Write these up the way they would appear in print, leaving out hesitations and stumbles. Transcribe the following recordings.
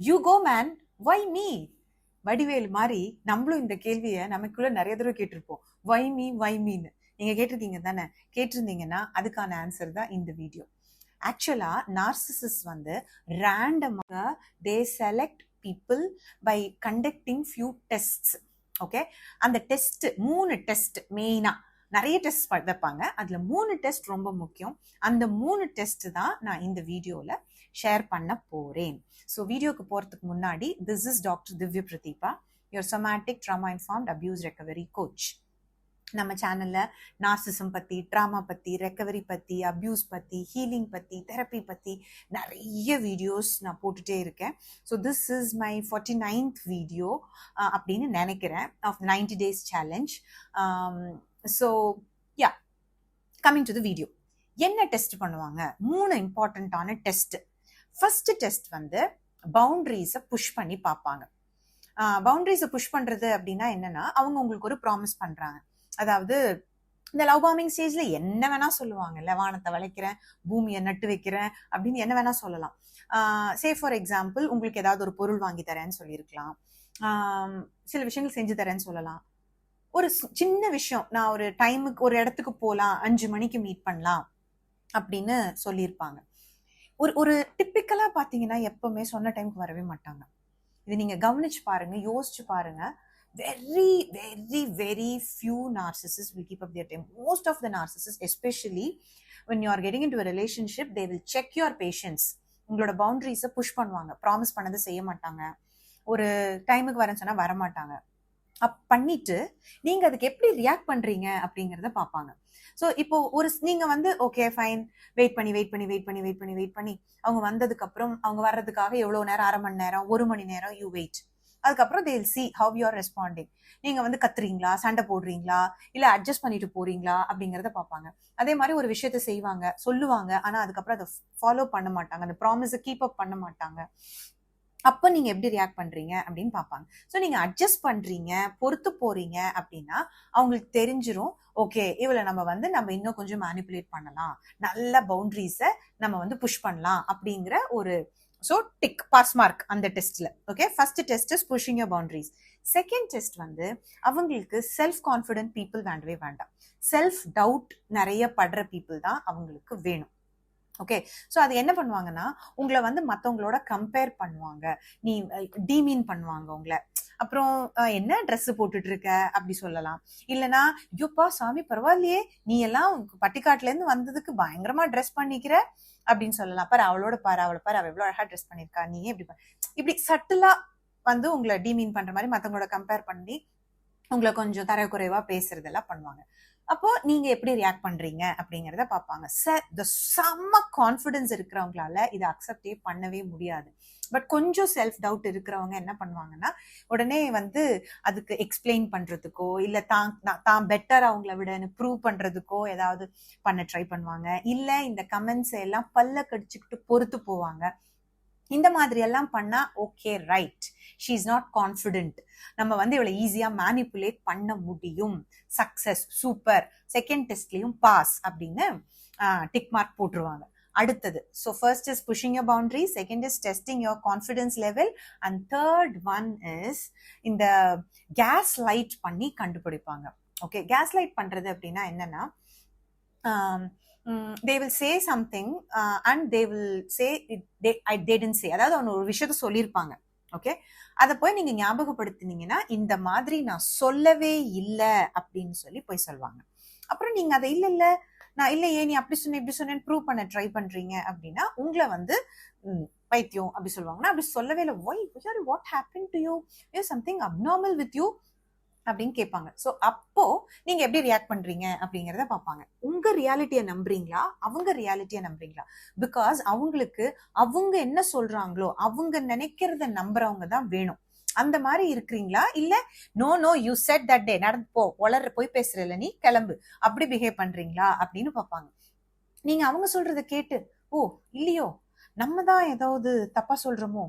You go man, why me? Vadivel மாதிரி நம்மளும் இந்த கேள்வியை நமக்குள்ள நிறைய தடவை கேட்டிருப்போம். வை மீ, வை மீன்னு. நீங்க கேட்டிருக்கீங்க தானே? கேட்டிருந்தீங்கன்னா அதுக்கான ஆன்சர் தான் இந்த வீடியோ. ஆக்சுவலா நார்சிசிஸ் வந்து ரேண்டமாக they select people by conducting few tests. Okay, அந்த டெஸ்ட் 3 டெஸ்ட் மெயினா, நிறைய டெஸ்ட் வைப்பாங்க, அதுல 3 டெஸ்ட் ரொம்ப முக்கியம். அந்த 3 டெஸ்ட் தான் நான் இந்த வீடியோல ஷேர் பண்ண போறேன். ஸோ வீடியோக்கு போறதுக்கு முன்னாடி, this is doctor Divya Prathiba, your somatic trauma informed abuse recovery coach. நம்ம சேனல்ல நார்சிசம் பத்தி, ட்ராமா பத்தி, ரெக்கவரி பத்தி, அபியூஸ் பத்தி, ஹீலிங் பத்தி, தெரப்பி பத்தி நிறைய வீடியோஸ் நான் போட்டுட்டே இருக்கேன். So this is my 49th video அப்படின்னு நினைக்கிறேன், of 90 days challenge. So yeah, coming to the video. என்ன டெஸ்ட் பண்ணுவாங்க? 3 இம்பார்ட்டண்ட்டான டெஸ்ட். ஃபர்ஸ்ட் டெஸ்ட் வந்து பவுண்டரிஸை புஷ் பண்ணி பார்ப்பாங்க. பவுண்டரிஸை புஷ் பண்றது அப்படின்னா என்னன்னா, அவங்க உங்களுக்கு ஒரு ப்ராமிஸ் பண்றாங்க. அதாவது இந்த லவ் பாம்பிங் ஸ்டேஜ்ல என்ன வேணா சொல்லுவாங்கல்ல, வானத்தை வளைக்கிறேன், பூமியை நட்டு வைக்கிறேன் அப்படின்னு என்ன வேணா சொல்லலாம். சே ஃபார் எக்ஸாம்பிள், உங்களுக்கு ஏதாவது ஒரு பொருள் வாங்கி தரேன்னு சொல்லியிருக்கலாம், சில விஷயங்கள் செஞ்சு தரேன்னு சொல்லலாம். ஒரு சின்ன விஷயம், நான் ஒரு டைமுக்கு ஒரு இடத்துக்கு போகலாம், 5 மணிக்கு மீட் பண்ணலாம் அப்படின்னு சொல்லியிருப்பாங்க. ஒரு டிப்பிக்கலா பாத்தீங்கன்னா எப்பவுமே சொன்ன டைமுக்கு வரவே மாட்டாங்க. இது நீங்க கவனிச்சு பாருங்க, யோசிச்சு பாருங்க. very very very few narcissists will keep up their time. Most of the narcissists, especially when you are getting into a relationship, they will check your patience. உங்களோட பவுண்டரிஸை புஷ் பண்ணுவாங்க. ப்ராமிஸ் பண்ணதை செய்ய மாட்டாங்க, ஒரு டைமுக்கு வரேன்னு சொன்னா வர மாட்டாங்க. பண்ணிட்டு நீங்க அதுக்கு எப்படி ரியாக்ட் பண்றீங்க அப்படிங்கறத பாப்பாங்க. ஸோ இப்போ நீங்க வந்து ஓகே ஃபைன், வெயிட் பண்ணி அவங்க வந்ததுக்கு அப்புறம், அவங்க வர்றதுக்காக எவ்வளவு நேரம், 1/2 மணி நேரம், 1 மணி நேரம் யூ வெயிட். அதுக்கப்புறம் they will see how you are responding. நீங்க வந்து கத்துறீங்களா, சண்டை போடுறீங்களா, இல்ல அட்ஜஸ்ட் பண்ணிட்டு போறீங்களா அப்படிங்கறத பாப்பாங்க. அதே மாதிரி ஒரு விஷயத்த செய்வாங்க, சொல்லுவாங்க, ஆனா அதுக்கப்புறம் அதை ஃபாலோ பண்ண மாட்டாங்க, அந்த ப்ராமிஸை கீப் அப் பண்ண மாட்டாங்க. அப்ப நீங்க எப்படி ரியாக்ட் பண்றீங்க அப்படின்னு பாப்பாங்க. ஸோ நீங்க அட்ஜஸ்ட் பண்றீங்க, பொறுத்து போறீங்க அப்படின்னா அவங்களுக்கு தெரிஞ்சிரும், ஓகே இவளை நம்ம இன்னும் கொஞ்சம் மேனிபுலேட் பண்ணலாம், நல்ல பவுண்டரிஸை நம்ம வந்து புஷ் பண்ணலாம் அப்படிங்கிற ஒரு ஸோ டிக், பாஸ் மார்க் அந்த டெஸ்ட்ல. Okay, first test is pushing your boundaries. Second test வந்து அவங்களுக்கு செல்ஃப் கான்ஃபிடென்ட் பீப்புள் வேண்டவே வேண்டாம், செல்ஃப் டவுட் நிறைய படுற பீப்புள் தான் அவங்களுக்கு வேணும். ஓகே, ஸோ அது என்ன பண்ணுவாங்கன்னா, உங்களை வந்து மற்றவங்களோட கம்பேர் பண்ணுவாங்க, நீ டீமீன் பண்ணுவாங்க உங்களை. அப்புறம் என்ன ட்ரெஸ் போட்டுட்டு இருக்க அப்படி சொல்லலாம். இல்லைன்னா ஐயோப்பா சாமி பரவாயில்லையே, நீ எல்லாம் பட்டிக்காட்டுல இருந்து வந்ததுக்கு பயங்கரமா ட்ரெஸ் பண்ணிக்கிற அப்படின்னு சொல்லலாம். பாரு அவளோட பாரு, அவளை பாரு, அவ எவ்வளவு அழகா ட்ரெஸ் பண்ணிருக்கா, நீ இப்படி சட்டிலா வந்து உங்களை டீமீன் பண்ற மாதிரி மற்றவங்களோட கம்பேர் பண்ணி உங்களை கொஞ்சம் தரக்குறைவா பேசுறதெல்லாம் பண்ணுவாங்க. அப்போ நீங்க எப்படி ரியாக்ட் பண்றீங்க அப்படிங்கறத பாப்பாங்க. செம்ம கான்பிடன்ஸ் இருக்கிறவங்களால இதை அக்செப்டே பண்ணவே முடியாது. பட் கொஞ்சம் செல்ஃப் டவுட் இருக்கிறவங்க என்ன பண்ணுவாங்கன்னா, உடனே வந்து அதுக்கு எக்ஸ்பிளைன் பண்றதுக்கோ, இல்ல தான் பெட்டர் அவங்கள விட ப்ரூவ் பண்றதுக்கோ ஏதாவது பண்ண ட்ரை பண்ணுவாங்க. இல்ல இந்த கமெண்ட்ஸ் எல்லாம் பல்ல கடிச்சுக்கிட்டு பொறுத்து போவாங்க. இந்த மாதிரி எல்லாம் பண்ணா okay right, she is not confident, நம்ம வந்து இவ்வளவு ஈஸியா மேனிபுலேட் பண்ண முடியும், சக்சஸ், சூப்பர், செகண்ட் டெஸ்ட்லயும் பாஸ் அப்படின்னு டிக் மார்க் போட்டுருவாங்க. அடுத்தது, so first is pushing your boundary, second is testing your confidence level, and third one is இந்த கேஸ் லைட் பண்ணி கண்டுபிடிப்பாங்க. ஓகே, கேஸ் லைட் பண்றது அப்படின்னா என்னன்னா, they will say something and they will say they didn't say. அதாவது அவங்க ஒரு விஷயத்த சொல்லியிருப்பாங்க, ஓகே, அதை போய் நீங்க ஞாபகப்படுத்தினீங்கன்னா இந்த மாதிரி நான் சொல்லவே இல்லை அப்படின்னு சொல்லி போய் சொல்லுவாங்க. அப்புறம் நீங்க அதை இல்ல நான் இல்லையே, நீ அப்படி சொன்ன இப்படி சொன்னேன்னு ப்ரூவ் பண்ண ட்ரை பண்றீங்க அப்படின்னா உங்களை வந்து பைத்தியம் அப்படி சொல்லுவாங்கன்னா, அப்படி சொல்லவே இல்லை, what happen to you, something abnormal with you அப்படின்னு கேட்பாங்க. ஸோ அப்போ நீங்க எப்படி ரியாக்ட் பண்றீங்க அப்படிங்கிறத பார்ப்பாங்க. உங்க ரியாலிட்டியை நம்புறீங்களா, அவங்க ரியாலிட்டியை நம்புறீங்களா? பிகாஸ் அவங்களுக்கு அவங்க என்ன சொல்றாங்களோ, அவங்க நினைக்கிறத நம்புறவங்க தான் வேணும். அந்த மாதிரி இருக்கிறீங்களா, இல்ல no you said that day, நடந்து போ, வளர போய் பேசுறல, நீ கிளம்பு, அப்படி பிஹேவ் பண்றீங்களா அப்படின்னு பார்ப்பாங்க. நீங்க அவங்க சொல்றத கேட்டு, ஓ இல்லையோ நம்ம தான் ஏதாவது தப்பா சொல்றோமோ,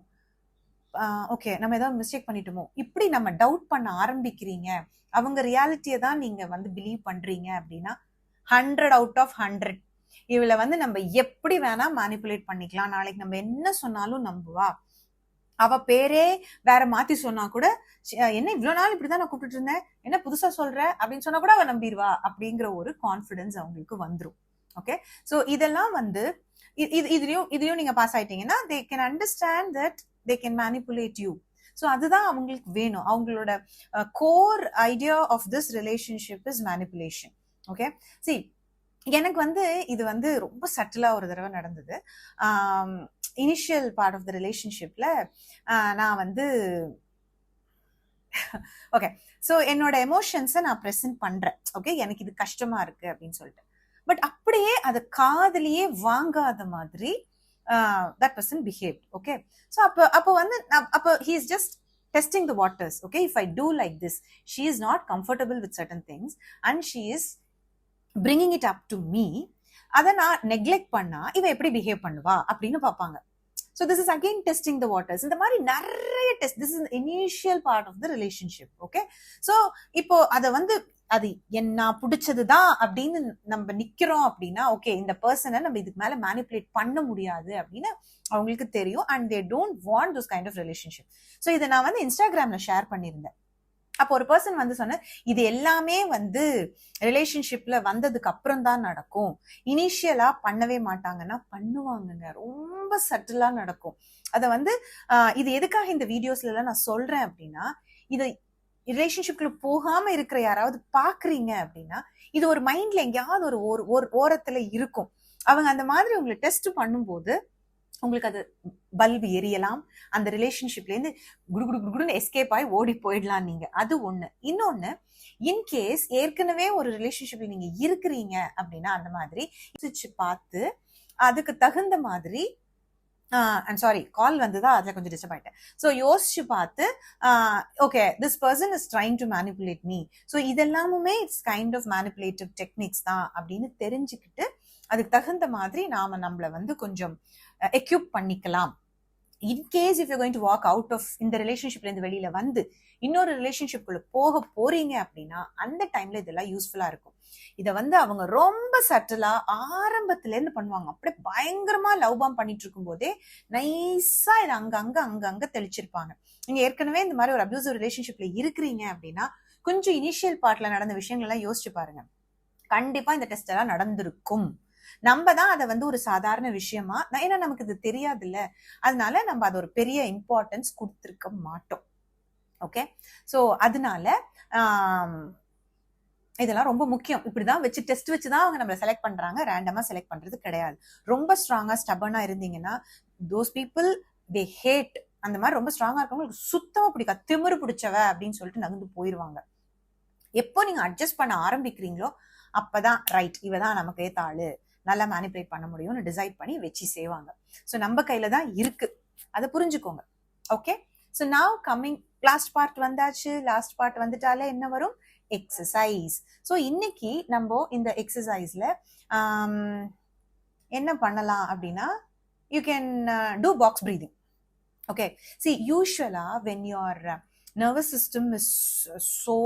ஓகே நம்ம ஏதாவது மிஸ்டேக் பண்ணிட்டோமோ, இப்படி நம்ம டவுட் பண்ண ஆரம்பிக்கிறீங்க, அவங்க ரியாலிட்டியை தான் நீங்க வந்து பிலீவ் பண்றீங்க அப்படின்னா 100 out of 100 இவளை வந்து நம்ம எப்படி வேணா மேனிபுலேட் பண்ணிக்கலாம், நாளைக்கு நம்ம என்ன சொன்னாலும் நம்புவா, அவ பேரே வேற மாத்தி சொன்னா கூட என்ன இவ்வளவு நாள் இப்படிதான் நான் கூப்பிட்டு இருந்தேன், என்ன புதுசா சொல்ற அப்படின்னு சொன்னா கூட அவ நம்பிடுவா அப்படிங்கிற ஒரு கான்பிடன்ஸ் அவங்களுக்கு வந்துரும். ஓகே, சோ இதெல்லாம் வந்து இதுலயும் நீங்க பாஸ் ஆயிட்டீங்கன்னா they can understand that they can manipulate you. So அதுதான் அவங்களுக்கு வேணும். அவங்களோட core idea of this relationship is manipulation. Okay, see எனக்கு வந்து இது வந்து ரொம்ப சட்டிலா ஒரு தடவை நடந்தது. இனிஷியல் பார்ட் ஆஃப் த ரிலேஷன்ஷிப்ல நான் வந்து ஓகே, ஸோ என்னோட எமோஷன்ஸை நான் ப்ரெசென்ட் பண்றேன். ஓகே, எனக்கு இது கஷ்டமா இருக்கு அப்படின்னு சொல்லிட்டு. பட் அப்படியே அதை காதலியே வாங்காத மாதிரி that person behaved. Okay, so அப்போ வந்து அப்போ he is just testing the waters. Okay, if I do like this, she is not comfortable with certain things and she is bringing it up to me. அதை நான் neglect பண்ணா இவ எப்படி behave பண்ணுவா அப்படின்னு பார்ப்பாங்க. So this is again testing the waters. இந்த மாதிரி நிறைய test. This is the initial part of the relationship. Okay, so இப்போ அதை வந்து அது என்ன பிடிச்சதுதான் அப்படின்னு நம்ம நிக்கிறோம் அப்படின்னா ஓகே, இந்த பர்சனை நம்ம இதுக்கு மேல மேனிப்புலேட் பண்ண முடியாது அப்படின்னு அவங்களுக்கு தெரியும். And they don't want this kind of relationship. So இதை நான் வந்து இன்ஸ்டாகிராம்ல ஷேர் பண்ணியிருந்தேன். அப்போ ஒரு பர்சன் வந்து சொன்ன, இது எல்லாமே வந்து ரிலேஷன்ஷிப்ல வந்ததுக்கு அப்புறம் தான் நடக்கும், இனிஷியலா பண்ணவே மாட்டாங்கன்னா பண்ணுவாங்கங்க, ரொம்ப சட்டிலா நடக்கும். அதை வந்து இது எதுக்காக இந்த வீடியோஸ்ல எல்லாம் நான் சொல்றேன் அப்படின்னா, இதை ரிலேஷன்ஷிப்ல போகாம இருக்கிற யாராவது பாக்குறீங்க அப்படின்னா இது ஒரு மைண்ட்ல எங்கேயாவது ஒரு ஓரத்துல இருக்கும். அவங்க அந்த மாதிரி உங்களை டெஸ்ட் பண்ணும்போது உங்களுக்கு அது பல்பு எரியலாம். அந்த ரிலேஷன்ஷிப்ல இருந்து குடுகுடுன்னு எஸ்கேப் ஆகி ஓடி போயிடலாம் நீங்க. அது ஒண்ணு. இன்னொன்னு, இன்கேஸ் ஏற்கனவே ஒரு ரிலேஷன்ஷிப்ல நீங்க இருக்கிறீங்க அப்படின்னா அந்த மாதிரி பார்த்து அதுக்கு தகுந்த மாதிரி ஐம் சாரி, கால் வந்ததா, அதுல கொஞ்சம் டிஸ்டர்ப் ஆயிட்டேன். ஸோ யோசிச்சு பார்த்து okay, this person is trying to manipulate me, so இதெல்லாமுமே it's kind of manipulative techniques தான் அப்படின்னு தெரிஞ்சுக்கிட்டு அதுக்கு தகுந்த மாதிரி நாம நம்மள வந்து கொஞ்சம் எக்யூப் பண்ணிக்கலாம். In case if you going to walk out of இந்த ரிலேஷன்ஷிப்ல இருந்து வெளியில வந்து இன்னொரு ரிலேஷன்ஷிப்குள்ள போக போறீங்க அப்படின்னா அந்த டைம்ல இதெல்லாம் யூஸ்ஃபுல்லா இருக்கும். இதை வந்து அவங்க ரொம்ப சட்டிலா ஆரம்பத்துல இருந்து பண்ணுவாங்க. அப்படியே பயங்கரமா லவ் பாம் பண்ணிட்டு இருக்கும் போதே நைஸா இதை அங்க தெளிச்சிருப்பாங்க. நீங்க ஏற்கனவே இந்த மாதிரி ஒரு அபியூசிவ் ரிலேஷன்ஷிப்ல இருக்கிறீங்க அப்படின்னா கொஞ்சம் இனிஷியல் பார்ட்ல நடந்த விஷயங்கள் எல்லாம் யோசிச்சு பாருங்க. கண்டிப்பா இந்த டெஸ்ட் எல்லாம் நடந்திருக்கும். நம்ம தான் அதை வந்து ஒரு சாதாரண விஷயமா, ஏன்னா நமக்கு இது தெரியாது இல்ல, அதனால நம்ம அது ஒரு பெரிய இம்பார்ட்டன்ஸ் கொடுத்திருக்க மாட்டோம். ஓகே, சோ அதனால இதெல்லாம் ரொம்ப முக்கியம். இப்படிதான் வச்சு டெஸ்ட் வச்சுதான் அவங்க நம்மள செலக்ட் பண்றாங்க, ரேண்டமா செலக்ட் பண்றது கிடையாது. ரொம்ப ஸ்ட்ராங்கா ஸ்டபர்னா இருந்தீங்கன்னா தோஸ் பீப்புள் தே ஹேட். அந்த மாதிரி ரொம்ப ஸ்ட்ராங்கா இருக்கவங்களுக்கு சுத்தமா பிடிக்காது, திமிரு பிடிச்சவ அப்படின்னு சொல்லிட்டு நகர்ந்து போயிருவாங்க. எப்போ நீங்க அட்ஜஸ்ட் பண்ண ஆரம்பிக்கிறீங்களோ அப்பதான் ரைட், இவதான் நமக்கு ஏத்த ஆளு, நல்லா மேனிபுலேட் பண்ண முடியும்னு டிசைட் பண்ணி வச்சு செய்வாங்க. ஸோ நம்ம கையில தான் இருக்கு, அதை புரிஞ்சுக்கோங்க. Okay, so now coming last part வந்தாச்சு. லாஸ்ட் பார்ட் வந்துட்டாலே என்ன வரும்? எக்ஸசைஸ். ஸோ இன்னைக்கு நம்ம இந்த எக்ஸசைஸ்ல என்ன பண்ணலாம் அப்படின்னா, you can do box breathing. Okay, see usually when your nervous system is so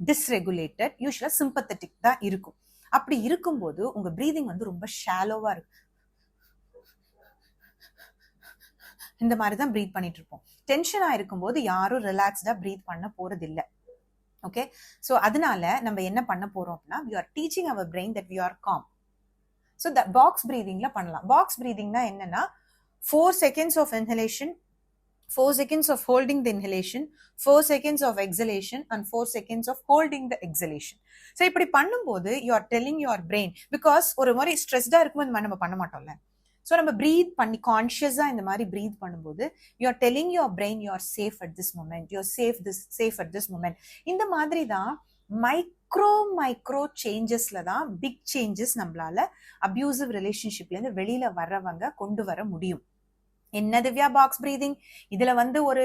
dysregulated, usually sympathetic தான் இருக்கும். அப்படி இருக்கும்போது உங்க பிரீதிங் வந்து ரொம்ப ஷாலோவா இருக்கு. இந்த மாதிரிதான் பிரீத் பண்ணிட்டு இருப்போம். டென்ஷனா இருக்கும்போது யாரும் ரிலாக்ஸ்டா பிரீத் பண்ண போறது இல்லை. ஓகே, சோ அதனால நம்ம என்ன பண்ண போறோம் அப்படின்னா, we are teaching our brain that we are calm. So the box breathingல பண்ணலாம். பாக்ஸ் பிரீதிங்னா என்னன்னா, 4 seconds of inhalation, 4 seconds of holding the inhalation, 4 seconds of exhalation and 4 seconds of holding the exhalation. So இப்படி பண்ணும்போது you are telling your brain, because ஒரு மாதிரி ஸ்ட்ரெஸ்டா இருக்கும்போது நம்ம பண்ண மாட்டோம்ல, so நம்ம பிரீத் பண்ணி கான்ஷியஸா இந்த மாதிரி பிரீத் பண்ணும்போது you are telling your brain you are safe at this moment, you are safe at this moment. இந்த மாதிரி தான் மைக்ரோ சேஞ்சஸ்ல தான் பிக் சேஞ்சஸ் நம்மளால அபியூசிவ் ரிலேஷன்ஷிப்ல இருந்து வெளியில வர்றவங்க கொண்டு வர முடியும். என்ன திவ்யா பாக்ஸ் பிரீதிங், இதுல வந்து ஒரு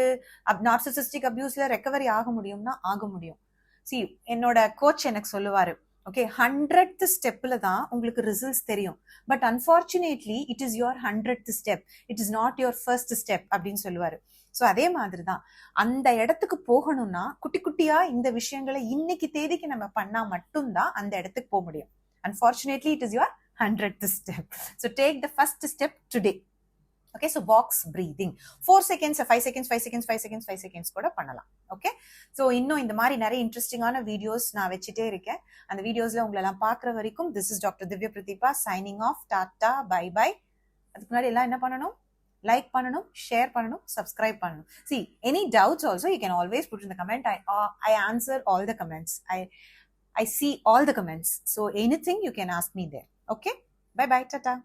நார்சிசிஸ்டிக் அபியூஸ்ல ரெக்கவரி ஆக முடியும்னா ஆக முடியும். சி, என்னோட கோச் எனக்கு சொல்லுவாரு, ஓகே 100th ஸ்டெப்ல தான் உங்களுக்கு ரிசல்ட்ஸ் தெரியும், but unfortunately it is your 100th step, it is not your first step அப்படின்னு சொல்லுவாரு. ஸோ அதே மாதிரி தான் அந்த இடத்துக்கு போகணும்னா குட்டி குட்டியா இந்த விஷயங்களை இன்னைக்கு தேதிக்கு நம்ம பண்ணா மட்டும்தான் அந்த இடத்துக்கு போக முடியும். Unfortunately it is your 100th step. So take the first step today. Okay, so box breathing 4 seconds 5 seconds 5 seconds 5 seconds 5 seconds கூட பண்ணலாம். ஓகே, ஸோ இன்னும் இந்த மாதிரி நிறைய இன்ட்ரெஸ்டிங்கான வீடியோஸ் நான் வச்சுட்டே இருக்கேன். அந்த வீடியோஸ்ல உங்களெல்லாம் பார்க்குற வரைக்கும் this is doctor Divya Prathiba signing off. Tata, bye bye. அதுக்கு முன்னாடி எல்லாம் என்ன பண்ணணும்? லைக் பண்ணணும், ஷேர் பண்ணணும், சப்ஸ்கிரைப் பண்ணணும். See, any doubts also you can always put in the comment. I answer all the comments. I see all the comments. So anything you can ask me there. Okay, bye bye, tata.